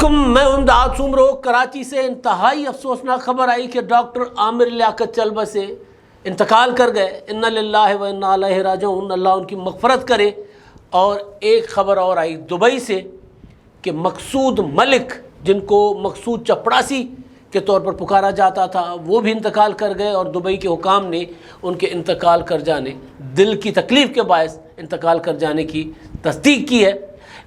علیکم، میں امداد سمرو کراچی سے انتہائی افسوسناک خبر آئی کہ ڈاکٹر عامر لیاقت چلبہ سے انتقال کر گئے۔ انا للہ و انا الیہ راجعون، اللہ ان کی مغفرت کرے۔ اور ایک خبر اور آئی دبئی سے کہ مقصود ملک، جن کو مقصود چپڑاسی کے طور پر پکارا جاتا تھا، وہ بھی انتقال کر گئے، اور دبئی کے حکام نے ان کے انتقال کر جانے، دل کی تکلیف کے باعث انتقال کر جانے کی تصدیق کی ہے۔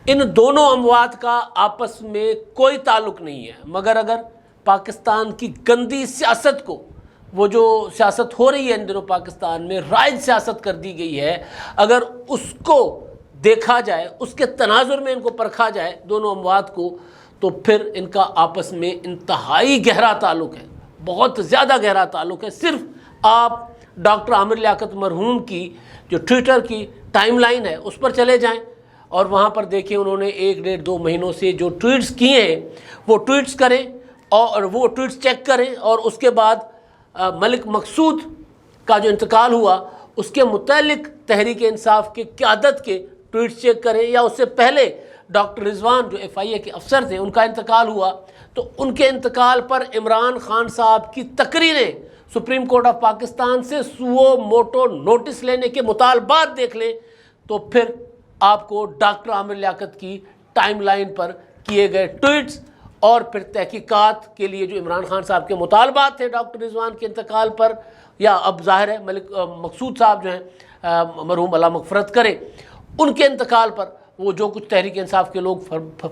ان دونوں اموات کا آپس میں کوئی تعلق نہیں ہے، مگر اگر پاکستان کی گندی سیاست کو، وہ جو سیاست ہو رہی ہے ان دنوں پاکستان میں، رائج سیاست کر دی گئی ہے، اگر اس کو دیکھا جائے، اس کے تناظر میں ان کو پرکھا جائے دونوں اموات کو، تو پھر ان کا آپس میں انتہائی گہرا تعلق ہے، بہت زیادہ گہرا تعلق ہے۔ صرف آپ ڈاکٹر عامر لیاقت مرحوم کی جو ٹویٹر کی ٹائم لائن ہے اس پر چلے جائیں، اور وہاں پر دیکھیں انہوں نے 1-1.5-2 مہینوں سے جو ٹویٹس کیے ہیں وہ ٹویٹس کریں، اور وہ ٹویٹس چیک کریں، اور اس کے بعد ملک مقصود کا جو انتقال ہوا اس کے متعلق تحریک انصاف کے قیادت کے ٹویٹس چیک کریں، یا اس سے پہلے ڈاکٹر رضوان جو FIA کے افسر تھے ان کا انتقال ہوا، تو ان کے انتقال پر عمران خان صاحب کی تقریریں سپریم کورٹ آف پاکستان سے سو موٹو نوٹس لینے کے مطالبات دیکھ لیں، تو پھر آپ کو ڈاکٹر عامر لیاقت کی ٹائم لائن پر کیے گئے ٹویٹس، اور پھر تحقیقات کے لیے جو عمران خان صاحب کے مطالبات تھے ڈاکٹر رضوان کے انتقال پر، یا اب ظاہر ہے ملک مقصود صاحب جو ہیں مرحوم اللہ مغفرت کرے، ان کے انتقال پر وہ جو کچھ تحریک انصاف کے لوگ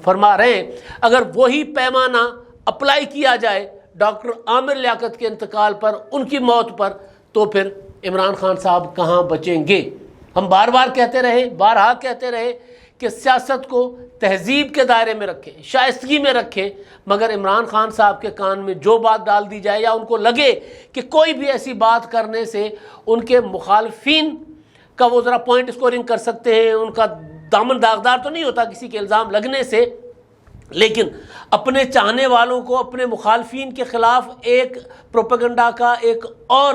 فرما رہے ہیں، اگر وہی پیمانہ اپلائی کیا جائے ڈاکٹر عامر لیاقت کے انتقال پر، ان کی موت پر، تو پھر عمران خان صاحب کہاں بچیں گے؟ ہم بار بار کہتے رہے، بارہا کہتے رہے کہ سیاست کو تہذیب کے دائرے میں رکھیں، شائستگی میں رکھیں، مگر عمران خان صاحب کے کان میں جو بات ڈال دی جائے، یا ان کو لگے کہ کوئی بھی ایسی بات کرنے سے ان کے مخالفین کا وہ ذرا پوائنٹ اسکورنگ کر سکتے ہیں، ان کا دامن داغدار تو نہیں ہوتا کسی کے الزام لگنے سے، لیکن اپنے چاہنے والوں کو اپنے مخالفین کے خلاف ایک پروپیگنڈا کا ایک اور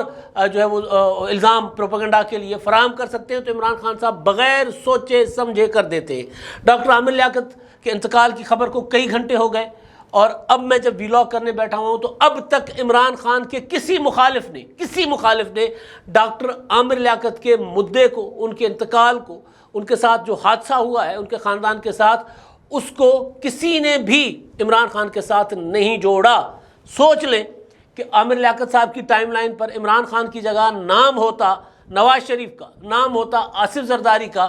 جو ہے وہ الزام پروپیگنڈا کے لیے فراہم کر سکتے ہیں، تو عمران خان صاحب بغیر سوچے سمجھے کر دیتے ہیں۔ ڈاکٹر عامر لیاقت کے انتقال کی خبر کو کئی گھنٹے ہو گئے، اور اب میں جب ویلاگ کرنے بیٹھا ہوں تو اب تک عمران خان کے کسی مخالف نے ڈاکٹر عامر لیاقت کے مدعے کو، ان کے انتقال کو، ان کے ساتھ جو حادثہ ہوا ہے ان کے خاندان کے ساتھ، اس کو کسی نے بھی عمران خان کے ساتھ نہیں جوڑا۔ سوچ لیں کہ عامر لیاقت صاحب کی ٹائم لائن پر عمران خان کی جگہ نام ہوتا نواز شریف کا، نام ہوتا آصف زرداری کا،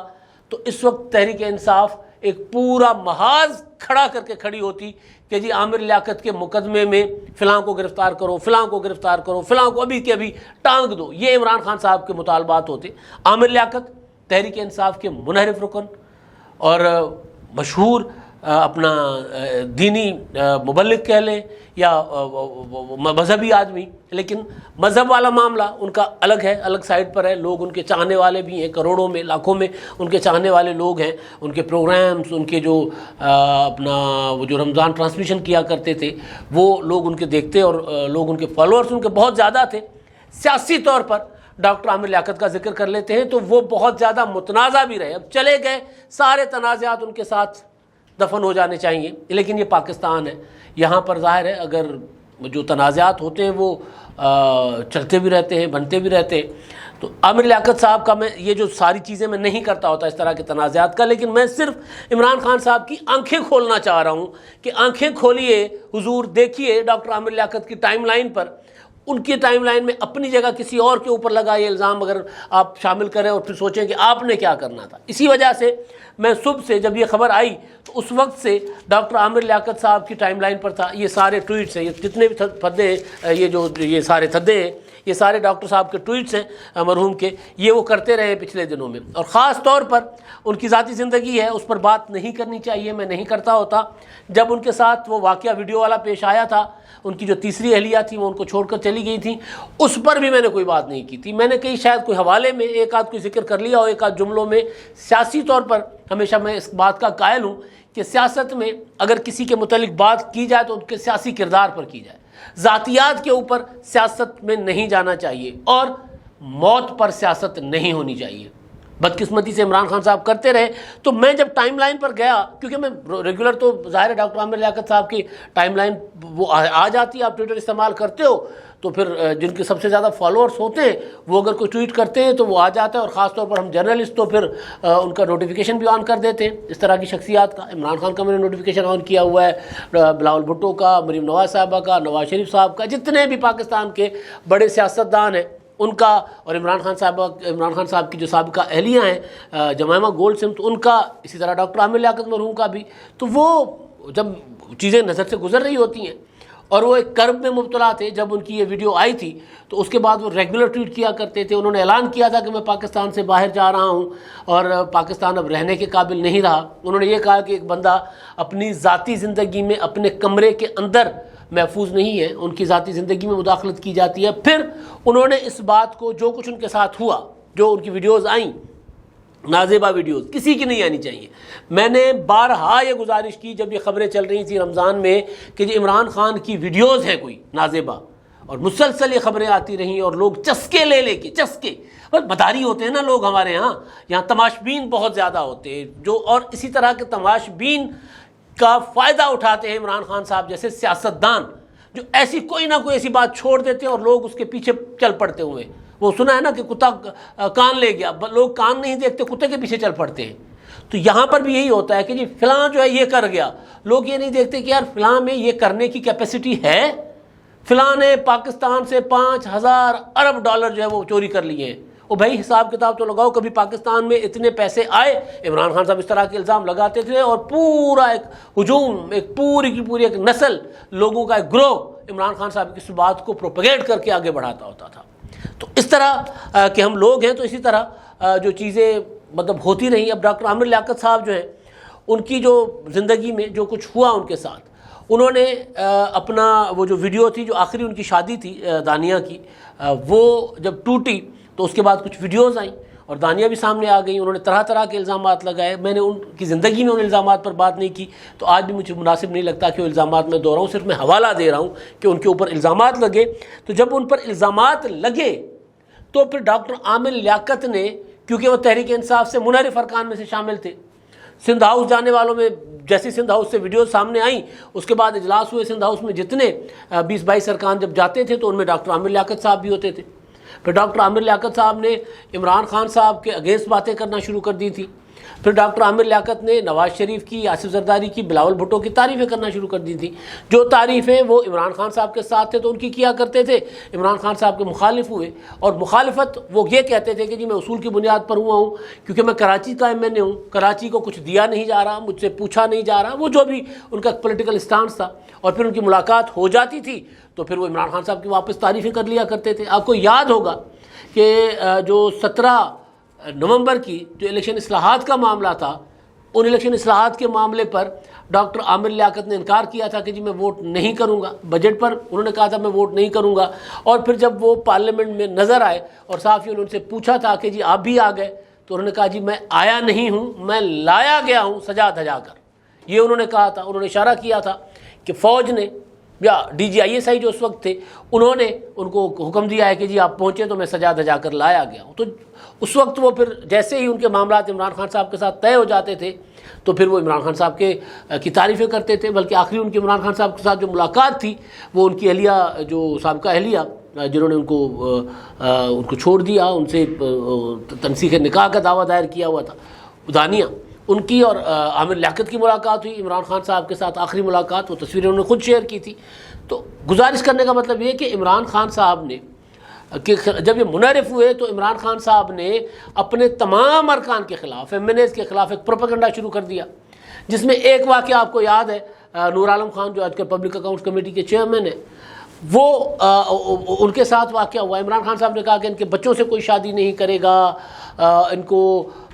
تو اس وقت تحریک انصاف ایک پورا محاذ کھڑا کر کے کھڑی ہوتی کہ جی عامر لیاقت کے مقدمے میں فلاں کو گرفتار کرو، فلاں کو گرفتار کرو، فلاں کو ابھی کے ابھی ٹانگ دو۔ یہ عمران خان صاحب کے مطالبات ہوتے۔ عامر لیاقت تحریک انصاف کے منحرف رکن اور مشہور اپنا دینی مبلغ کہہ لیں یا مذہبی آدمی، لیکن مذہب والا معاملہ ان کا الگ ہے، الگ سائڈ پر ہے۔ لوگ ان کے چاہنے والے بھی ہیں، کروڑوں میں، لاکھوں میں ان کے چاہنے والے لوگ ہیں، ان کے پروگرامز، ان کے جو اپنا وہ جو رمضان ٹرانسمیشن کیا کرتے تھے وہ لوگ ان کے دیکھتے، اور لوگ ان کے فالوورز ان کے بہت زیادہ تھے۔ سیاسی طور پر ڈاکٹر عامر لیاقت کا ذکر کر لیتے ہیں تو وہ بہت زیادہ متنازع بھی رہے، اب چلے گئے، سارے تنازعات ان کے ساتھ دفن ہو جانے چاہیے، لیکن یہ پاکستان ہے، یہاں پر ظاہر ہے اگر جو تنازعات ہوتے ہیں وہ چلتے بھی رہتے ہیں، بنتے بھی رہتے ہیں۔ تو عامر لیاقت صاحب کا میں یہ جو ساری چیزیں میں نہیں کرتا ہوتا اس طرح کے تنازعات کا، لیکن میں صرف عمران خان صاحب کی آنکھیں کھولنا چاہ رہا ہوں کہ آنکھیں کھولیے حضور، دیکھیے ڈاکٹر عامر لیاقت کی ٹائم لائن پر، ان کی ٹائم لائن میں اپنی جگہ کسی اور کے اوپر لگا یہ الزام اگر آپ شامل کریں اور پھر سوچیں کہ آپ نے کیا کرنا تھا۔ اسی وجہ سے میں صبح سے جب یہ خبر آئی تو اس وقت سے ڈاکٹر عامر لیاقت صاحب کی ٹائم لائن پر تھا، یہ سارے ٹویٹس ہیں، یہ جتنے بھی تھدے ہیں، یہ سارے تھدے ہیں، یہ سارے ڈاکٹر صاحب کے ٹویٹس ہیں مرحوم کے، یہ وہ کرتے رہے پچھلے دنوں میں، اور خاص طور پر ان کی ذاتی زندگی ہے اس پر بات نہیں کرنی چاہیے، میں نہیں کرتا ہوتا۔ جب ان کے ساتھ وہ واقعہ ویڈیو والا پیش آیا تھا، ان کی جو تیسری اہلیہ تھی وہ ان کو چھوڑ کر چلی گئی تھیں، اس پر بھی میں نے کوئی بات نہیں کی تھی۔ میں نے کہیں شاید کوئی حوالے میں ایک آدھ کوئی ذکر کر لیا اور ایک آدھ جملوں میں، سیاسی طور پر ہمیشہ میں اس بات کا قائل ہوں کہ سیاست میں اگر کسی کے متعلق بات کی جائے تو ان کے سیاسی کردار پر کی جائے، ذاتیات کے اوپر سیاست میں نہیں جانا چاہیے، اور موت پر سیاست نہیں ہونی چاہیے۔ بدقسمتی سے عمران خان صاحب کرتے رہے. تو میں جب ٹائم لائن پر گیا، کیونکہ میں ریگولر تو ظاہر ہے ڈاکٹر عامر لیاقت صاحب کی ٹائم لائن وہ آ جاتی ہے، آپ ٹویٹر استعمال کرتے ہو تو پھر جن کے سب سے زیادہ فالوورس ہوتے ہیں وہ اگر کوئی ٹویٹ کرتے ہیں تو وہ آ جاتا ہے، اور خاص طور پر ہم جرنلسٹ تو پھر ان کا نوٹیفیکیشن بھی آن کر دیتے ہیں اس طرح کی شخصیات کا. عمران خان کا میں نے نوٹیفیکیشن آن کیا ہوا ہے، بلاول بھٹو کا، مریم نواز صاحبہ کا، نواز شریف صاحب کا، جتنے بھی پاکستان کے بڑے سیاستدان ہیں ان کا، اور عمران خان صاحب کی جو سابقہ اہلیہ ہیں جمائمہ گولڈ سمتھ ان کا، اسی طرح ڈاکٹر عامر لیاقت مرحوم کا بھی. تو وہ جب چیزیں نظر سے گزر رہی ہوتی ہیں اور وہ ایک کرب میں مبتلا تھے، جب ان کی یہ ویڈیو آئی تھی تو اس کے بعد وہ ریگولر ٹویٹ کیا کرتے تھے. انہوں نے اعلان کیا تھا کہ میں پاکستان سے باہر جا رہا ہوں اور پاکستان اب رہنے کے قابل نہیں رہا. انہوں نے یہ کہا کہ ایک بندہ اپنی ذاتی زندگی میں اپنے کمرے کے اندر محفوظ نہیں ہے، ان کی ذاتی زندگی میں مداخلت کی جاتی ہے. پھر انہوں نے اس بات کو، جو کچھ ان کے ساتھ ہوا، جو ان کی ویڈیوز آئیں نازیبہ ویڈیوز، کسی کی نہیں آنی چاہیے. میں نے بارہا یہ گزارش کی جب یہ خبریں چل رہی تھیں رمضان میں کہ جی عمران خان کی ویڈیوز ہیں کوئی نازیبہ، اور مسلسل یہ خبریں آتی رہیں اور لوگ چسکے لے کے بس مداری ہوتے ہیں نا لوگ ہمارے یہاں تماشبین بہت زیادہ ہوتے ہیں جو، اور اسی طرح کے تماشبین کا فائدہ اٹھاتے ہیں عمران خان صاحب جیسے سیاستدان، جو ایسی کوئی نہ کوئی ایسی بات چھوڑ دیتے ہیں اور لوگ اس کے پیچھے چل پڑتے ہوئے. وہ سنا ہے نا کہ کتا کان لے گیا، لوگ کان نہیں دیکھتے، کتے کے پیچھے چل پڑتے ہیں. تو یہاں پر بھی یہی ہوتا ہے کہ جی فلاں جو ہے یہ کر گیا، لوگ یہ نہیں دیکھتے کہ یار فلاں میں یہ کرنے کی کیپیسٹی ہے، فلاں نے پاکستان سے 5,000 ارب ڈالر جو ہے وہ چوری کر لیے ہیں. وہ بھائی حساب کتاب تو لگاؤ، کبھی پاکستان میں اتنے پیسے آئے؟ عمران خان صاحب اس طرح کے الزام لگاتے تھے اور پورا ایک ہجوم، ایک پوری کی پوری ایک نسل لوگوں کا ایک گروہ عمران خان صاحب کی اس بات کو پروپیگیٹ کر کے آگے بڑھاتا ہوتا تھا. تو اس طرح کہ ہم لوگ ہیں تو اسی طرح جو چیزیں مطلب ہوتی رہیں. اب ڈاکٹر عامر لیاقت صاحب جو ہیں، ان کی جو زندگی میں جو کچھ ہوا ان کے ساتھ، انہوں نے اپنا وہ جو ویڈیو تھی، جو آخری ان کی شادی تھی دانیہ کی، وہ جب ٹوٹی تو اس کے بعد کچھ ویڈیوز آئیں اور دانیہ بھی سامنے آ گئیں. انہوں نے طرح طرح کے الزامات لگائے. میں نے ان کی زندگی میں ان الزامات پر بات نہیں کی، تو آج بھی مجھے مناسب نہیں لگتا کہ وہ الزامات میں دہراؤں، صرف میں حوالہ دے رہا ہوں کہ ان کے اوپر الزامات لگے. تو جب ان پر الزامات لگے تو پھر ڈاکٹر عامر لیاقت نے، کیونکہ وہ تحریک انصاف سے منحرف ارکان میں سے شامل تھے، سندھ ہاؤس جانے والوں میں جیسی سندھ ہاؤس سے ویڈیوز سامنے آئیں، اس کے بعد اجلاس ہوئے سندھ ہاؤس میں، جتنے 20-22 ارکان جب جاتے تھے تو ان میں ڈاکٹر عامر لیاقت صاحب بھی ہوتے تھے. پھر ڈاکٹر عامر لیاقت صاحب نے عمران خان صاحب کے اگینسٹ باتیں کرنا شروع کر دی تھی. پھر ڈاکٹر عامر لیاقت نے نواز شریف کی، آصف زرداری کی، بلاول بھٹو کی تعریفیں کرنا شروع کر دی تھی. جو تعریفیں وہ عمران خان صاحب کے ساتھ تھے تو ان کی کیا کرتے تھے، عمران خان صاحب کے مخالف ہوئے. اور مخالفت وہ یہ کہتے تھے کہ جی میں اصول کی بنیاد پر ہوا ہوں، کیونکہ میں کراچی کا ایم این اے ہوں، کراچی کو کچھ دیا نہیں جا رہا، مجھ سے پوچھا نہیں جا رہا، وہ جو بھی ان کا پولیٹیکل اسٹانس تھا. اور پھر ان کی ملاقات ہو جاتی تھی تو پھر وہ عمران خان صاحب کی واپس تعریفیں کر لیا کرتے تھے. آپ کو یاد ہوگا کہ جو 17 نومبر کی جو الیکشن اصلاحات کا معاملہ تھا، ان الیکشن اصلاحات کے معاملے پر ڈاکٹر عامر لیاقت نے انکار کیا تھا کہ جی میں ووٹ نہیں کروں گا. بجٹ پر انہوں نے کہا تھا میں ووٹ نہیں کروں گا. اور پھر جب وہ پارلیمنٹ میں نظر آئے اور صحافیوں نے ان سے پوچھا تھا کہ جی آپ بھی آ گئے، تو انہوں نے کہا جی میں آیا نہیں ہوں، میں لایا گیا ہوں سجا دھجا کر. یہ انہوں نے کہا تھا. انہوں نے اشارہ کیا تھا کہ فوج نے یا DGISI جو اس وقت تھے، انہوں نے ان کو حکم دیا ہے کہ جی آپ پہنچے تو میں سجا دھجا کر لایا گیا ہوں. تو اس وقت وہ پھر جیسے ہی ان کے معاملات عمران خان صاحب کے ساتھ طے ہو جاتے تھے تو پھر وہ عمران خان صاحب کی تعریفیں کرتے تھے. بلکہ آخری ان کی عمران خان صاحب کے ساتھ جو ملاقات تھی وہ ان کی اہلیہ، جو سابقہ اہلیہ جنہوں نے ان کو چھوڑ دیا، ان سے تنسیخ نکاح کا دعویٰ دائر کیا ہوا تھا، دانیہ، ان کی اور عامر لیاقت کی ملاقات ہوئی عمران خان صاحب کے ساتھ، آخری ملاقات. وہ تصویریں انہوں نے خود شیئر کی تھی. تو گزارش کرنے کا مطلب یہ کہ عمران خان صاحب نے کہ جب یہ منحرف ہوئے تو عمران خان صاحب نے اپنے تمام ارکان کے خلاف، MNAs کے خلاف ایک پروپیگنڈا شروع کر دیا، جس میں ایک واقعہ آپ کو یاد ہے، نور عالم خان جو آج کل پبلک اکاؤنٹس کمیٹی کے چیئرمین ہیں، وہ ان کے ساتھ واقعہ ہوا. عمران خان صاحب نے کہا کہ ان کے بچوں سے کوئی شادی نہیں کرے گا، ان کو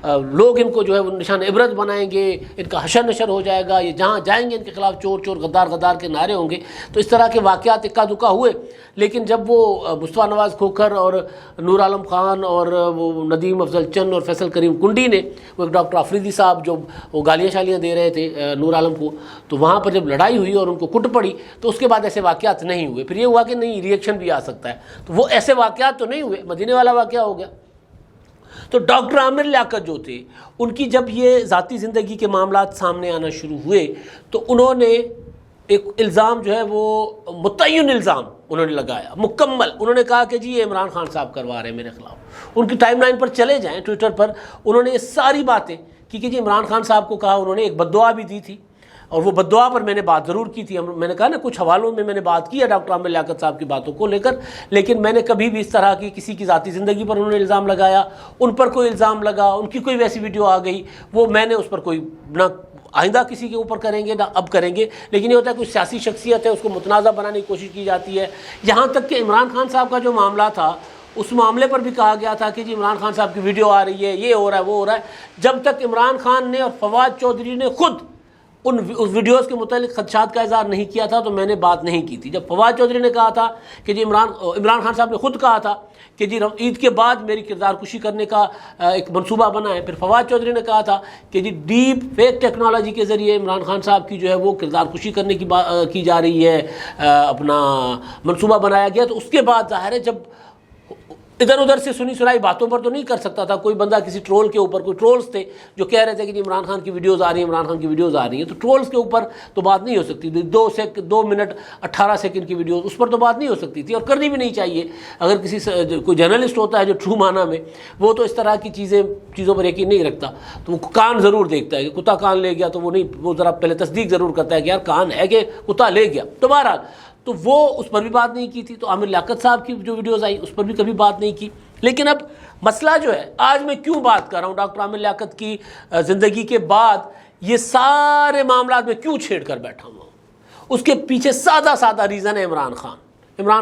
لوگ ان کو جو ہے وہ نشان عبرت بنائیں گے، ان کا حشر نشر ہو جائے گا، یہ جہاں جائیں گے ان کے خلاف چور چور غدار غدار کے نعرے ہوں گے. تو اس طرح کے واقعات اکا دکا ہوئے. لیکن جب وہ مصطفیٰ نواز کھوکھر اور نور عالم خان اور وہ ندیم افضل چند اور فیصل کریم کنڈی نے، وہ ایک ڈاکٹر آفریدی صاحب جو وہ گالیاں شالیاں دے رہے تھے نور عالم کو، تو وہاں پر جب لڑائی ہوئی اور ان کو کٹ پڑی تو اس کے بعد ایسے واقعات نہیں ہوئے. پھر یہ ہوا کہ نہیں ری ایکشن بھی آ سکتا ہے، تو وہ ایسے واقعات تو نہیں ہوئے، مدینے والا واقعہ ہو گیا. تو ڈاکٹر عامر لیاقت جو تھے ان کی جب یہ ذاتی زندگی کے معاملات سامنے آنا شروع ہوئے تو انہوں نے ایک الزام جو ہے وہ متعین الزام انہوں نے لگایا مکمل. انہوں نے کہا کہ جی یہ عمران خان صاحب کروا رہے ہیں میرے خلاف. ان کی ٹائم لائن پر چلے جائیں ٹویٹر پر, انہوں نے یہ ساری باتیں کی کہ جی عمران خان صاحب کو کہا, انہوں نے ایک بد دعا بھی دی تھی اور وہ بد دعا پر میں نے بات ضرور کی تھی. میں نے کہا نا کچھ حوالوں میں نے بات کی ہے ڈاکٹر عامر لیاقت صاحب کی باتوں کو لے کر, لیکن میں نے کبھی بھی اس طرح کی کسی کی ذاتی زندگی پر انہوں نے الزام لگایا, ان پر کوئی الزام لگا, ان کی کوئی ویسی ویڈیو آ گئی, وہ میں نے اس پر کوئی نہ آئندہ کسی کے اوپر کریں گے نہ اب کریں گے. لیکن یہ ہوتا ہے کوئی سیاسی شخصیت ہے اس کو متنازع بنانے کی کوشش کی جاتی ہے. یہاں تک کہ عمران خان صاحب کا جو معاملہ تھا اس معاملے پر بھی کہا گیا تھا کہ جی عمران خان صاحب کی ویڈیو آ رہی ہے, یہ ہو رہا ہے وہ ہو رہا ہے. جب تک عمران خان نے اور فواد چودھری نے خود ان ویڈیوز کے متعلق خدشات کا اظہار نہیں کیا تھا تو میں نے بات نہیں کی تھی. جب فواد چودھری نے کہا تھا کہ جی عمران خان صاحب نے خود کہا تھا کہ جی عید کے بعد میری کردار کشی کرنے کا ایک منصوبہ بنا ہے, پھر فواد چودھری نے کہا تھا کہ جی ڈیپ فیک ٹیکنالوجی کے ذریعے عمران خان صاحب کی جو ہے وہ کردار کشی کرنے کی جا رہی ہے, اپنا منصوبہ بنایا گیا. تو اس کے بعد ظاہر ہے جب ادھر ادھر سے سنی سنائی باتوں پر تو نہیں کر سکتا تھا کوئی بندہ کسی ٹرول کے اوپر. کوئی ٹرولز تھے جو کہہ رہے تھے کہ جی عمران خان کی ویڈیوز آ رہی ہیں, عمران خان کی ویڈیوز آ رہی ہیں, تو ٹرولز کے اوپر تو بات نہیں ہو سکتی تھی. 2 منٹ 18 سیکنڈ کی ویڈیوز, اس پر تو بات نہیں ہو سکتی تھی اور کرنی بھی نہیں چاہیے. اگر کسی کوئی جرنلسٹ ہوتا ہے جو ٹرو معنی میں, وہ تو اس طرح کی چیزوں پر یقین نہیں رکھتا, تو وہ کان ضرور دیکھتا ہے کہ کتا کان لے گیا, تو وہ نہیں, وہ ذرا پہلے تصدیق ضرور کرتا ہے کہ یار کان ہے کہ کتا لے گیا. تو بہرحال تو وہ اس پر بھی بات نہیں کی تھی. تو عامر لیاقت صاحب کی جو ویڈیوز آئی اس پر بھی کبھی بات نہیں کی. لیکن اب مسئلہ جو ہے, آج میں کیوں بات کر رہا ہوں ڈاکٹر عامر لیاقت کی زندگی کے بعد, یہ سارے معاملات میں کیوں چھیڑ کر بیٹھا ہوں, اس کے پیچھے سادہ ریزن ہے عمران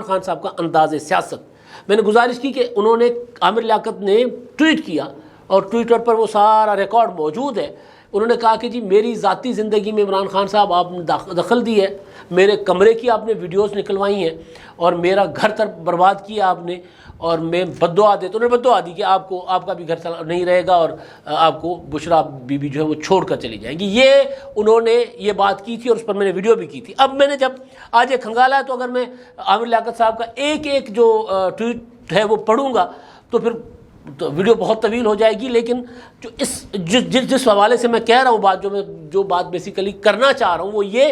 خان صاحب کا انداز سیاست. میں نے گزارش کی کہ انہوں نے, عامر لیاقت نے ٹویٹ کیا اور ٹویٹر پر وہ سارا ریکارڈ موجود ہے. انہوں نے کہا کہ جی میری ذاتی زندگی میں عمران خان صاحب آپ نے دخل دی ہے, میرے کمرے کی آپ نے ویڈیوز نکلوائی ہیں اور میرا گھر تک برباد کیا آپ نے, اور میں بد دعا دیتا ہوں. انہوں نے بد دعا دی کہ آپ کا بھی گھر نہیں رہے گا اور آپ کو بشرا بی بی جو ہے وہ چھوڑ کر چلی جائیں گی. یہ انہوں نے یہ بات کی تھی اور اس پر میں نے ویڈیو بھی کی تھی. اب میں نے جب آج یہ کھنگالا ہے تو اگر میں عامر لیاقت صاحب کا ایک جو ٹویٹ ہے وہ پڑھوں گا تو پھر ویڈیو بہت طویل ہو جائے گی. لیکن جس حوالے سے میں کہہ رہا ہوں جو بات بیسیکلی کرنا چاہ رہا ہوں وہ یہ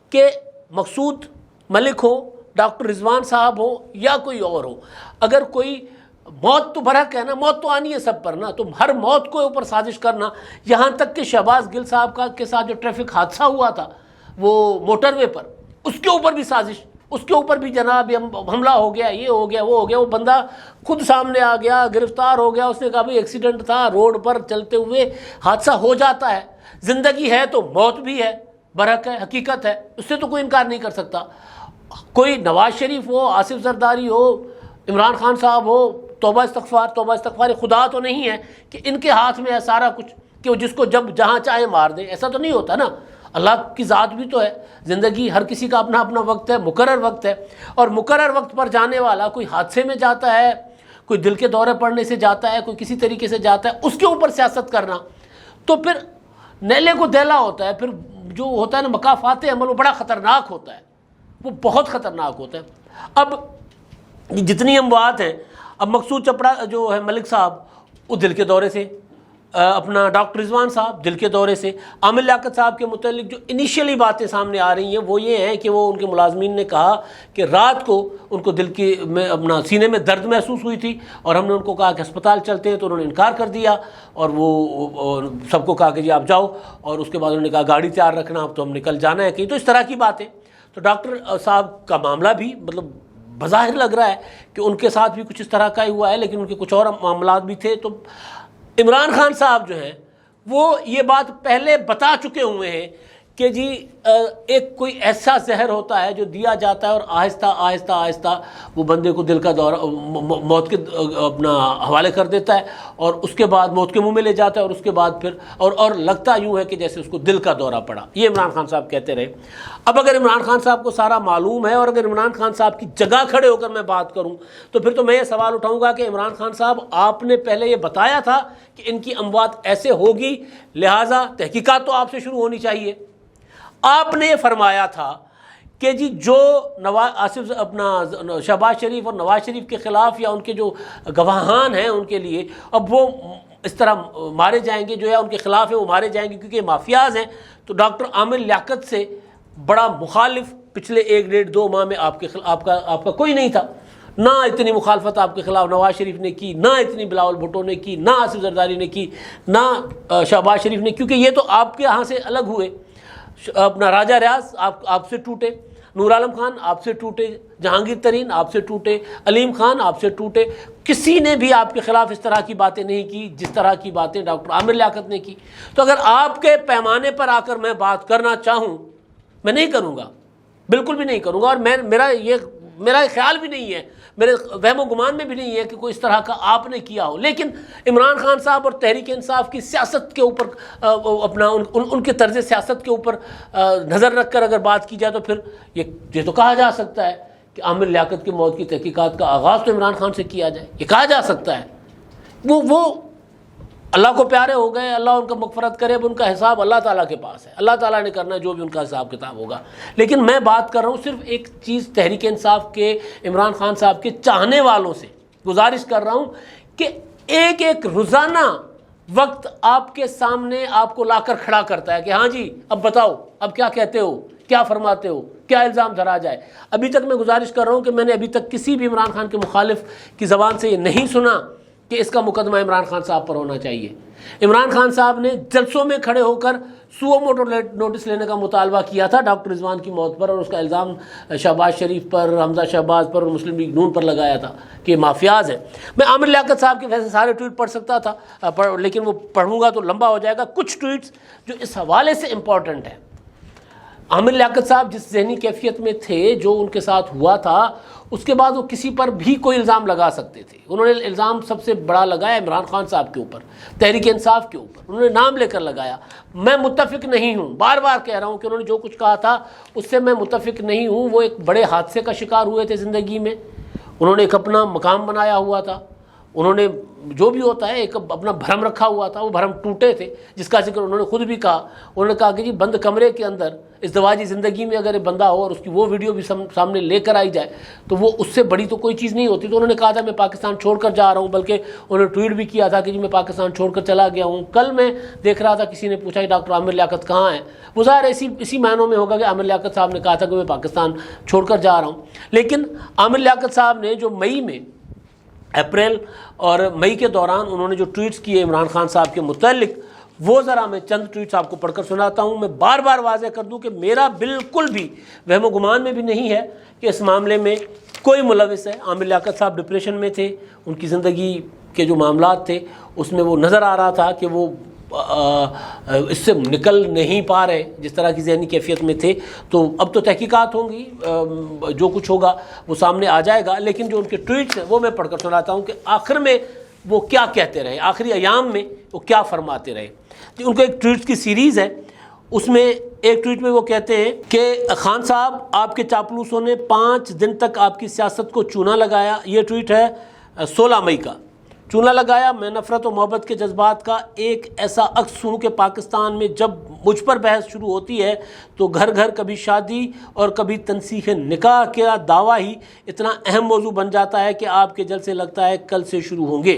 کہ مقصود ملک ہو, ڈاکٹر رضوان صاحب ہو یا کوئی اور ہو, اگر کوئی موت تو برحق ہے نا, موت تو آنی ہے سب پر نا, تو ہر موت کو اوپر سازش کرنا, یہاں تک کہ شہباز گل صاحب کے ساتھ جو ٹریفک حادثہ ہوا تھا وہ موٹر وے پر, اس کے اوپر بھی سازش, اس کے اوپر بھی جناب حملہ ہو گیا, یہ ہو گیا وہ ہو گیا. وہ بندہ خود سامنے آ گیا, گرفتار ہو گیا, اس نے کہا بھائی ایکسیڈنٹ تھا, روڈ پر چلتے ہوئے حادثہ ہو جاتا ہے, زندگی ہے تو موت بھی ہے, برحق ہے, حقیقت ہے, اس سے تو کوئی انکار نہیں کر سکتا. کوئی نواز شریف ہو, آصف زرداری ہو, عمران خان صاحب ہو, توبہ استغفار خدا تو نہیں ہے کہ ان کے ہاتھ میں ہے سارا کچھ کہ وہ جس کو جب جہاں چاہے مار دیں, ایسا تو نہیں ہوتا نا. اللہ کی ذات بھی تو ہے, زندگی ہر کسی کا اپنا اپنا وقت ہے, مقرر وقت ہے, اور مقرر وقت پر جانے والا کوئی حادثے میں جاتا ہے, کوئی دل کے دورے پڑنے سے جاتا ہے, کوئی کسی طریقے سے جاتا ہے, اس کے اوپر سیاست کرنا تو پھر نیلے کو دیلا ہوتا ہے. پھر جو ہوتا ہے نا مکافات عمل, وہ بڑا خطرناک ہوتا ہے, وہ بہت خطرناک ہوتا ہے. اب جتنی اموات ہیں, اب مقصود چپڑا جو ہے ملک صاحب وہ دل کے دورے سے, اپنا ڈاکٹر رضوان صاحب دل کے دورے سے. عامر لیاقت صاحب کے متعلق جو انیشیلی باتیں سامنے آ رہی ہیں وہ یہ ہیں کہ وہ ان کے ملازمین نے کہا کہ رات کو ان کو دل کی میں اپنا سینے میں درد محسوس ہوئی تھی اور ہم نے ان کو کہا کہ ہسپتال چلتے ہیں, تو انہوں نے انکار کر دیا اور وہ سب کو کہا کہ جی آپ جاؤ, اور اس کے بعد انہوں نے کہا گاڑی تیار رکھنا, اب تو ہم نکل جانا ہے کہیں. تو اس طرح کی باتیں. تو ڈاکٹر صاحب کا معاملہ بھی مطلب بظاہر لگ رہا ہے کہ ان کے ساتھ بھی کچھ اس طرح کا ہی ہوا ہے, لیکن ان کے کچھ اور معاملات بھی تھے. تو عمران خان صاحب جو ہیں وہ یہ بات پہلے بتا چکے ہوئے ہیں کہ جی ایک کوئی ایسا زہر ہوتا ہے جو دیا جاتا ہے اور آہستہ آہستہ آہستہ وہ بندے کو دل کا دورہ موت کے اپنا حوالے کر دیتا ہے, اور اس کے بعد موت کے منہ میں لے جاتا ہے, اور اس کے بعد پھر اور لگتا یوں ہے کہ جیسے اس کو دل کا دورہ پڑا. یہ عمران خان صاحب کہتے رہے. اب اگر عمران خان صاحب کو سارا معلوم ہے اور اگر عمران خان صاحب کی جگہ کھڑے ہو کر میں بات کروں تو پھر تو میں یہ سوال اٹھاؤں گا کہ عمران خان صاحب آپ نے پہلے یہ بتایا تھا کہ ان کی اموات ایسے ہوگی, لہٰذا تحقیقات تو آپ سے شروع ہونی چاہیے. آپ نے یہ فرمایا تھا کہ جی جو آصف اپنا شہباز شریف اور نواز شریف کے خلاف یا ان کے جو گواہان ہیں ان کے لیے اب وہ اس طرح مارے جائیں گے، جو ہے ان کے خلاف ہیں وہ مارے جائیں گے کیونکہ یہ مافیاز ہیں. تو ڈاکٹر عامر لیاقت سے بڑا مخالف پچھلے 1-1.5-2 ماہ میں آپ کا کوئی نہیں تھا. نہ اتنی مخالفت آپ کے خلاف نواز شریف نے کی، نہ اتنی بلاول بھٹو نے کی، نہ آصف زرداری نے کی، نہ شہباز شریف نے، کیونکہ یہ تو آپ کے یہاں سے الگ ہوئے. اپنا راجہ ریاض آپ سے ٹوٹے، نور عالم خان آپ سے ٹوٹے، جہانگیر ترین آپ سے ٹوٹے، علیم خان آپ سے ٹوٹے. کسی نے بھی آپ کے خلاف اس طرح کی باتیں نہیں کی جس طرح کی باتیں ڈاکٹر عامر لیاقت نے کی. تو اگر آپ کے پیمانے پر آ کر میں بات کرنا چاہوں، میں نہیں کروں گا، بالکل بھی نہیں کروں گا. اور میرا یہ خیال بھی نہیں ہے، میرے وہم و گمان میں بھی نہیں ہے کہ کوئی اس طرح کا آپ نے کیا ہو. لیکن عمران خان صاحب اور تحریک انصاف کی سیاست کے اوپر اپنا ان کے طرز سیاست کے اوپر نظر رکھ کر اگر بات کی جائے تو پھر یہ تو کہا جا سکتا ہے کہ عامر لیاقت کی موت کی تحقیقات کا آغاز تو عمران خان سے کیا جائے. یہ کہا جا سکتا ہے. وہ اللہ کو پیارے ہو گئے، اللہ ان کا مغفرت کرے، اب ان کا حساب اللہ تعالیٰ کے پاس ہے، اللہ تعالیٰ نے کرنا ہے جو بھی ان کا حساب کتاب ہوگا. لیکن میں بات کر رہا ہوں صرف ایک چیز، تحریک انصاف کے عمران خان صاحب کے چاہنے والوں سے گزارش کر رہا ہوں کہ ایک روزانہ وقت آپ کے سامنے آپ کو لا کر کھڑا کرتا ہے کہ ہاں جی اب بتاؤ، اب کیا کہتے ہو، کیا فرماتے ہو، کیا الزام دھرا جائے. ابھی تک میں گزارش کر رہا ہوں کہ میں نے ابھی تک کسی بھی عمران خان کے مخالف کی زبان سے یہ نہیں سنا کہ اس کا مقدمہ عمران خان صاحب پر ہونا چاہیے. عمران خان صاحب نے جلسوں میں کھڑے ہو کر سو موٹو نوٹس لینے کا مطالبہ کیا تھا ڈاکٹر رضوان کی موت پر، اور اس کا الزام شہباز شریف پر، حمزہ شہباز پر اور مسلم لیگ نون پر لگایا تھا کہ یہ مافیاز ہیں. میں عامر لیاقت صاحب کے ویسے سارے ٹویٹ پڑھ سکتا تھا لیکن وہ پڑھوں گا تو لمبا ہو جائے گا. کچھ ٹویٹس جو اس حوالے سے امپورٹنٹ ہیں. عامر لیاقت صاحب جس ذہنی کیفیت میں تھے، جو ان کے ساتھ ہوا تھا، اس کے بعد وہ کسی پر بھی کوئی الزام لگا سکتے تھے. انہوں نے الزام سب سے بڑا لگایا عمران خان صاحب کے اوپر، تحریک انصاف کے اوپر. انہوں نے نام لے کر لگایا. میں متفق نہیں ہوں، بار بار کہہ رہا ہوں کہ انہوں نے جو کچھ کہا تھا اس سے میں متفق نہیں ہوں. وہ ایک بڑے حادثے کا شکار ہوئے تھے زندگی میں. انہوں نے ایک اپنا مقام بنایا ہوا تھا، انہوں نے جو بھی ہوتا ہے ایک اپنا بھرم رکھا ہوا تھا، وہ بھرم ٹوٹے تھے جس کا ذکر انہوں نے خود بھی کہا. انہوں نے کہا کہ جی بند کمرے کے اندر ازدواجی زندگی میں اگر ایک بندہ ہو اور اس کی وہ ویڈیو بھی سامنے لے کر آئی جائے تو وہ اس سے بڑی تو کوئی چیز نہیں ہوتی. تو انہوں نے کہا تھا میں پاکستان چھوڑ کر جا رہا ہوں، بلکہ انہوں نے ٹویٹ بھی کیا تھا کہ جی میں پاکستان چھوڑ کر چلا گیا ہوں. کل میں دیکھ رہا تھا کسی نے پوچھا کہ ڈاکٹر عامر لیاقت کہاں ہیں. وہ ظاہر اسی معنوں میں ہوگا کہ عامر لیاقت صاحب نے کہا تھا کہ میں پاکستان چھوڑ کر جا رہا ہوں. لیکن عامر لیاقت صاحب نے جو اپریل اور مئی کے دوران انہوں نے جو ٹویٹس کیے عمران خان صاحب کے متعلق، وہ ذرا میں چند ٹویٹس آپ کو پڑھ کر سناتا ہوں. میں بار بار واضح کر دوں کہ میرا بالکل بھی وہم و گمان میں بھی نہیں ہے کہ اس معاملے میں کوئی ملوث ہے. عامر لیاقت صاحب ڈپریشن میں تھے، ان کی زندگی کے جو معاملات تھے اس میں وہ نظر آ رہا تھا کہ وہ اس سے نکل نہیں پا رہے جس طرح کی ذہنی کیفیت میں تھے. تو اب تو تحقیقات ہوں گی، جو کچھ ہوگا وہ سامنے آ جائے گا. لیکن جو ان کے ٹویٹس ہیں وہ میں پڑھ کر سناتا ہوں کہ آخر میں وہ کیا کہتے رہے، آخری ایام میں وہ کیا فرماتے رہے. ان کو ایک ٹویٹس کی سیریز ہے، اس میں ایک ٹویٹ میں وہ کہتے ہیں کہ خان صاحب آپ کے چاپلوسوں نے 5 دن تک آپ کی سیاست کو چونا لگایا. یہ ٹویٹ ہے 16 مئی کا. چونا لگایا. میں نفرت و محبت کے جذبات کا ایک ایسا عکس ہوں کہ پاکستان میں جب مجھ پر بحث شروع ہوتی ہے تو گھر گھر کبھی شادی اور کبھی تنسیخ نکاح کا دعویٰ ہی اتنا اہم موضوع بن جاتا ہے کہ آپ کے جلسے لگتا ہے کل سے شروع ہوں گے.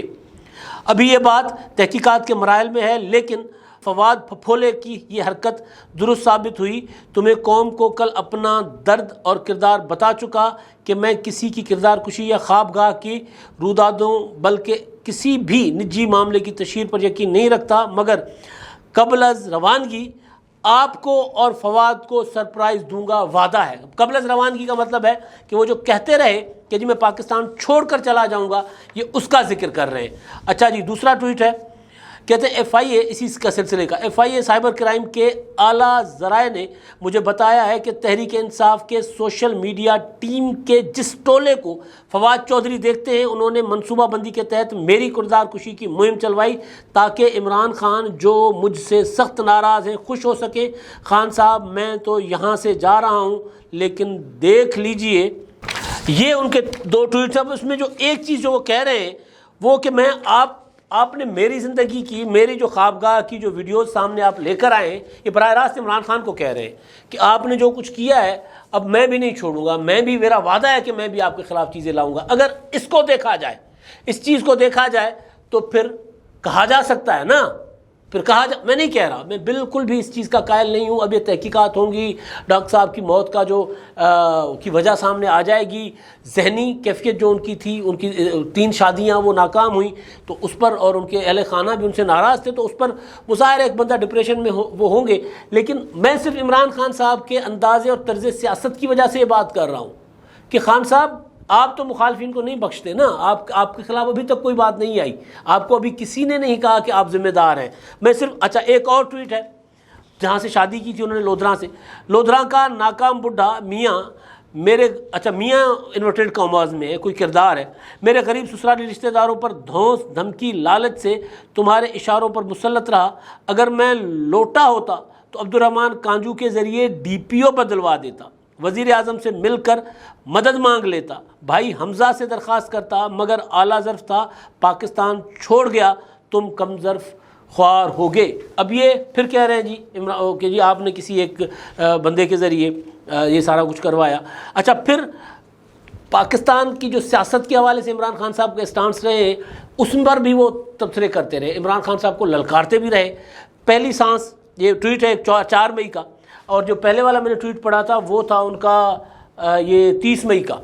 ابھی یہ بات تحقیقات کے مراحل میں ہے، لیکن فواد پھپھولے کی یہ حرکت درست ثابت ہوئی. تمہیں قوم کو کل اپنا درد اور کردار بتا چکا کہ میں کسی کی کردار کشی یا خوابگاہ کی رودادوں بلکہ کسی بھی نجی معاملے کی تشہیر پر یقین نہیں رکھتا، مگر قبل از روانگی آپ کو اور فواد کو سرپرائز دوں گا، وعدہ ہے. قبل از روانگی کا مطلب ہے کہ وہ جو کہتے رہے کہ جی میں پاکستان چھوڑ کر چلا جاؤں گا، یہ اس کا ذکر کر رہے ہیں. اچھا جی، دوسرا ٹویٹ ہے، کہتے ہیں FIA، اسی کا سلسلے کا، FIA سائبر کرائم کے اعلیٰ ذرائع نے مجھے بتایا ہے کہ تحریک انصاف کے سوشل میڈیا ٹیم کے جس ٹولے کو فواد چودھری دیکھتے ہیں، انہوں نے منصوبہ بندی کے تحت میری کردار کشی کی مہم چلوائی تاکہ عمران خان جو مجھ سے سخت ناراض ہیں خوش ہو سکیں. خان صاحب میں تو یہاں سے جا رہا ہوں، لیکن دیکھ لیجئے. یہ ان کے 2 ٹویٹس ہیں. اس میں جو ایک چیز جو وہ کہہ رہے ہیں وہ کہ میں آپ آپ نے میری زندگی کی، میری جو خوابگاہ کی جو ویڈیوز سامنے آپ لے کر آئے ہیں، یہ براہ راست عمران خان کو کہہ رہے ہیں کہ آپ نے جو کچھ کیا ہے اب میں بھی نہیں چھوڑوں گا، میں بھی، میرا وعدہ ہے کہ میں بھی آپ کے خلاف چیزیں لاؤں گا۔ اگر اس کو دیکھا جائے، اس چیز کو دیکھا جائے تو پھر کہا جا سکتا ہے نا، پھر میں نہیں کہہ رہا، میں بالکل بھی اس چیز کا قائل نہیں ہوں۔ اب یہ تحقیقات ہوں گی، ڈاکٹر صاحب کی موت کا جو کی وجہ سامنے آ جائے گی، ذہنی کیفیت جو ان کی تھی، ان کی 3 شادیاں وہ ناکام ہوئیں تو اس پر، اور ان کے اہل خانہ بھی ان سے ناراض تھے، تو اس پر مظاہر ایک بندہ ڈپریشن میں وہ ہوں گے۔ لیکن میں صرف عمران خان صاحب کے انداز اور طرز سیاست کی وجہ سے یہ بات کر رہا ہوں کہ خان صاحب آپ تو مخالفین کو نہیں بخشتے نا، آپ کے خلاف ابھی تک کوئی بات نہیں آئی، آپ کو ابھی کسی نے نہیں کہا کہ آپ ذمہ دار ہیں۔ میں صرف، اچھا ایک اور ٹویٹ ہے جہاں سے شادی کی تھی انہوں نے لودھراں سے، لودھراں کا ناکام بڈھا میاں میرے، اچھا میاں انورٹیڈ کاماز میں ہے، کوئی کردار ہے، میرے غریب سسرالی رشتہ داروں پر دھونس دھمکی لالچ سے تمہارے اشاروں پر مسلط رہا، اگر میں لوٹا ہوتا تو عبدالرحمن کانجو کے ذریعے DPO بدلوا دیتا، وزیر اعظم سے مل کر مدد مانگ لیتا، بھائی حمزہ سے درخواست کرتا، مگر اعلیٰ ظرف تھا، پاکستان چھوڑ گیا، تم کم ظرف خوار ہوگے۔ اب یہ پھر کہہ رہے ہیں جی کہ جی آپ نے کسی ایک بندے کے ذریعے یہ سارا کچھ کروایا۔ اچھا پھر پاکستان کی جو سیاست کے حوالے سے عمران خان صاحب کے سٹانس رہے ہیں اس پر بھی وہ تبصرے کرتے رہے، عمران خان صاحب کو للکارتے بھی رہے۔ پہلی سانس، یہ ٹویٹ ہے 4 مئی کا، اور جو پہلے والا میں نے ٹویٹ پڑھا تھا وہ تھا ان کا یہ 30 مئی کا۔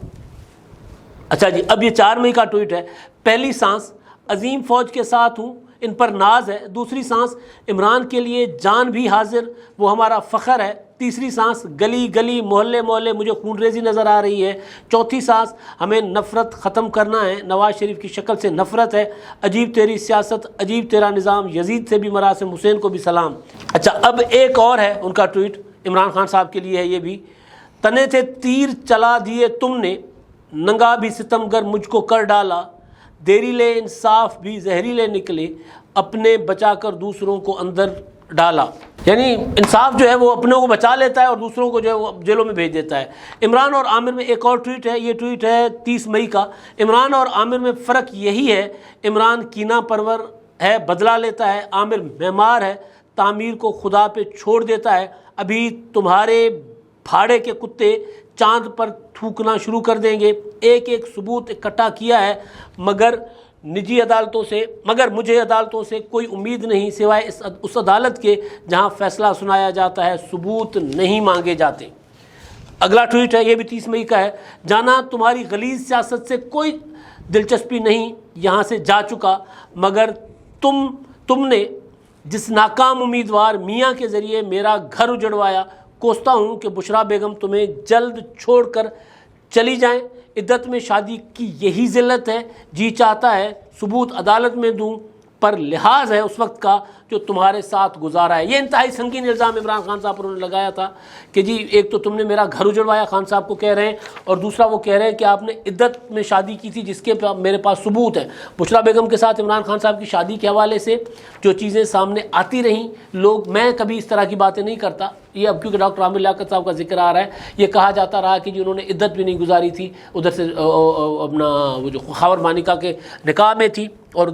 اچھا جی اب یہ 4 مئی کا ٹویٹ ہے۔ پہلی سانس، عظیم فوج کے ساتھ ہوں، ان پر ناز ہے۔ دوسری سانس، عمران کے لیے جان بھی حاضر، وہ ہمارا فخر ہے۔ تیسری سانس، گلی گلی محلے محلے مجھے خون ریزی نظر آ رہی ہے۔ چوتھی سانس، ہمیں نفرت ختم کرنا ہے، نواز شریف کی شکل سے نفرت ہے، عجیب تیری سیاست، عجیب تیرا نظام، یزید سے بھی مراسم، حسین کو بھی سلام۔ اچھا اب ایک اور ہے ان کا ٹویٹ، عمران خان صاحب کے لیے ہے یہ بھی، تنے تھے تیر چلا دیے تم نے، ننگا بھی ستمگر مجھ کو کر ڈالا، دیری لے انصاف بھی زہریلے نکلے، اپنے بچا کر دوسروں کو اندر ڈالا۔ یعنی انصاف جو ہے وہ اپنوں کو بچا لیتا ہے اور دوسروں کو جو ہے وہ جیلوں میں بھیج دیتا ہے۔ عمران اور عامر میں ایک اور ٹویٹ ہے، یہ ٹویٹ ہے 30 مئی کا۔ عمران اور عامر میں فرق یہی ہے، عمران کینہ پرور ہے، بدلہ لیتا ہے، عامر معمار ہے، تعمیر کو خدا پہ چھوڑ دیتا ہے۔ ابھی تمہارے پھاڑے کے کتے چاند پر تھوکنا شروع کر دیں گے۔ ایک ایک ثبوت اکٹھا کیا ہے، مگر مجھے عدالتوں سے کوئی امید نہیں سوائے اس عدالت کے جہاں فیصلہ سنایا جاتا ہے، ثبوت نہیں مانگے جاتے۔ اگلا ٹویٹ ہے، یہ بھی 30 مئی کا ہے، جانا تمہاری غلیظ سیاست سے کوئی دلچسپی نہیں، یہاں سے جا چکا، مگر تم نے جس ناکام امیدوار میاں کے ذریعے میرا گھر اجڑوایا، کوستا ہوں کہ بشرا بیگم تمہیں جلد چھوڑ کر چلی جائیں۔ عدت میں شادی کی یہی ذلت ہے، جی چاہتا ہے ثبوت عدالت میں دوں، پر لحاظ ہے اس وقت کا جو تمہارے ساتھ گزارا ہے۔ یہ انتہائی سنگین الزام عمران خان صاحب پر انہوں نے لگایا تھا کہ جی ایک تو تم نے میرا گھر اجڑوایا، خان صاحب کو کہہ رہے ہیں، اور دوسرا وہ کہہ رہے ہیں کہ آپ نے عدت میں شادی کی تھی جس کے میرے پاس ثبوت ہے۔ بشرا بیگم کے ساتھ عمران خان صاحب کی شادی کے حوالے سے جو چیزیں سامنے آتی رہیں، میں کبھی اس طرح کی باتیں نہیں کرتا، یہ اب کیونکہ ڈاکٹر عامر لیاقت صاحب کا ذکر آ رہا ہے، یہ کہا جاتا رہا کہ جی انہوں نے عدت بھی نہیں گزاری تھی، ادھر سے اپنا وہ جو خاور مانکا کے نکاح میں تھی اور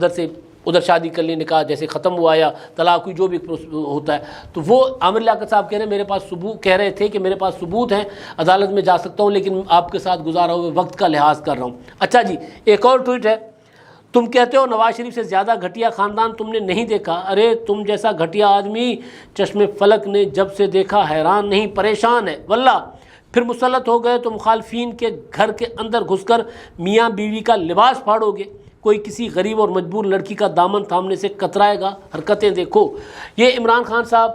ادھر شادی کر لی، نکاح جیسے ختم ہوا یا طلاق ہوئی، جو بھی ہوتا ہے۔ تو وہ عامر لیاقت صاحب کہہ رہے تھے کہ میرے پاس ثبوت ہیں، عدالت میں جا سکتا ہوں، لیکن آپ کے ساتھ گزارا ہوئے وقت کا لحاظ کر رہا ہوں۔ اچھا جی ایک اور ٹویٹ ہے، تم کہتے ہو نواز شریف سے زیادہ گھٹیا خاندان تم نے نہیں دیکھا، ارے تم جیسا گھٹیا آدمی چشم فلک نے جب سے دیکھا حیران نہیں پریشان ہے واللہ۔ پھر مسلط ہو گئے تو مخالفین کے گھر کے اندر گھس کر میاں بیوی کا لباس پھاڑو گے، کوئی کسی غریب اور مجبور لڑکی کا دامن تھامنے سے کترائے گا، حرکتیں دیکھو۔ یہ عمران خان صاحب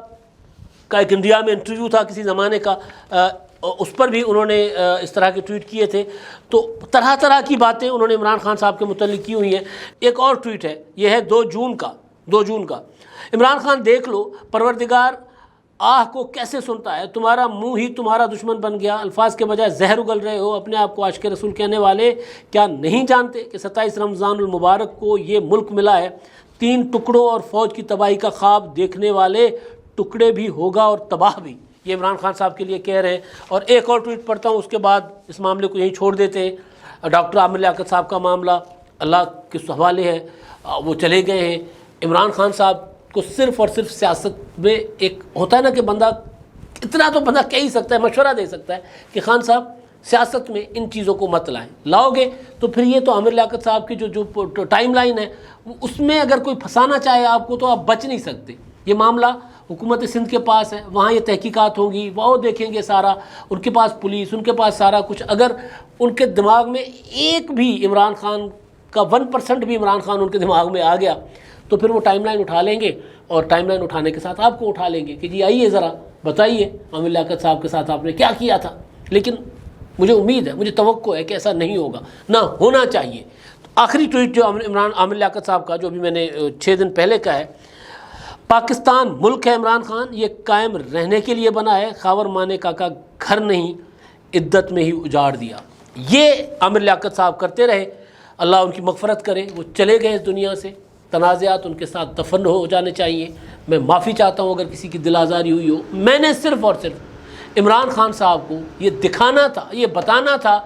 کا ایک انڈیا میں انٹرویو تھا کسی زمانے کا، اس پر بھی انہوں نے اس طرح کے ٹویٹ کیے تھے، تو طرح طرح کی باتیں انہوں نے عمران خان صاحب کے متعلق کی ہوئی ہیں۔ ایک اور ٹویٹ ہے، یہ ہے 2 جون کا، عمران خان دیکھ لو پروردگار آہ کو کیسے سنتا ہے، تمہارا منہ ہی تمہارا دشمن بن گیا، الفاظ کے بجائے زہر اگل رہے ہو، اپنے آپ کو عاشق رسول کہنے والے کیا نہیں جانتے کہ 27 رمضان المبارک کو یہ ملک ملا ہے، 3 ٹکڑوں اور فوج کی تباہی کا خواب دیکھنے والے ٹکڑے بھی ہوگا اور تباہ بھی۔ یہ عمران خان صاحب کے لیے کہہ رہے ہیں۔ اور ایک اور ٹویٹ پڑھتا ہوں، اس کے بعد اس معاملے کو یہیں چھوڑ دیتے ہیں۔ ڈاکٹر عامر لیاقت صاحب کا معاملہ اللہ کے حوالے ہے، وہ چلے گئے ہیں۔ عمران خان صاحب کو صرف اور صرف سیاست میں ایک ہوتا ہے نا کہ بندہ اتنا تو بندہ کہہ ہی سکتا ہے، مشورہ دے سکتا ہے کہ خان صاحب سیاست میں ان چیزوں کو مت لائیں، لاؤ گے تو پھر یہ تو عامر لیاقت صاحب کی جو ٹائم لائن ہے اس میں اگر کوئی پھنسانا چاہے آپ کو تو آپ بچ نہیں سکتے۔ یہ معاملہ حکومت سندھ کے پاس ہے، وہاں یہ تحقیقات ہوں گی، وہ دیکھیں گے سارا، ان کے پاس پولیس، ان کے پاس سارا کچھ۔ اگر ان کے دماغ میں ایک بھی عمران خان کا 1% بھی عمران خان ان کے دماغ میں آ گیا تو پھر وہ ٹائم لائن اٹھا لیں گے، اور ٹائم لائن اٹھانے کے ساتھ آپ کو اٹھا لیں گے کہ جی آئیے ذرا بتائیے عامر لیاقت صاحب کے ساتھ آپ نے کیا کیا تھا۔ لیکن مجھے امید ہے، مجھے توقع ہے کہ ایسا نہیں ہوگا، نہ ہونا چاہیے۔ آخری ٹویٹ جو عامر لیاقت صاحب کا جو ابھی میں نے 6 دن پہلے کا ہے، پاکستان ملک ہے عمران خان، یہ قائم رہنے کے لیے بنا ہے، خاور مانے کا گھر نہیں عدت میں ہی اجاڑ دیا۔ یہ عامر لیاقت صاحب کرتے رہے، اللہ ان کی مغفرت کرے۔ وہ چلے گئے اس دنیا سے، تنازعات ان کے ساتھ دفن ہو جانے چاہیے۔ میں معافی چاہتا ہوں اگر کسی کی دل آزاری ہوئی ہو۔ میں نے صرف اور صرف عمران خان صاحب کو یہ دکھانا تھا، یہ بتانا تھا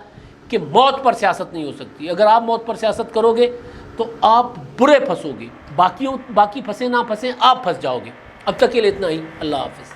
کہ موت پر سیاست نہیں ہو سکتی۔ اگر آپ موت پر سیاست کرو گے تو آپ برے پھنسو گے، باقی پھنسے نہ پھنسے آپ پھنس جاؤ گے۔ اب تک کے لیے اتنا ہی، اللہ حافظ۔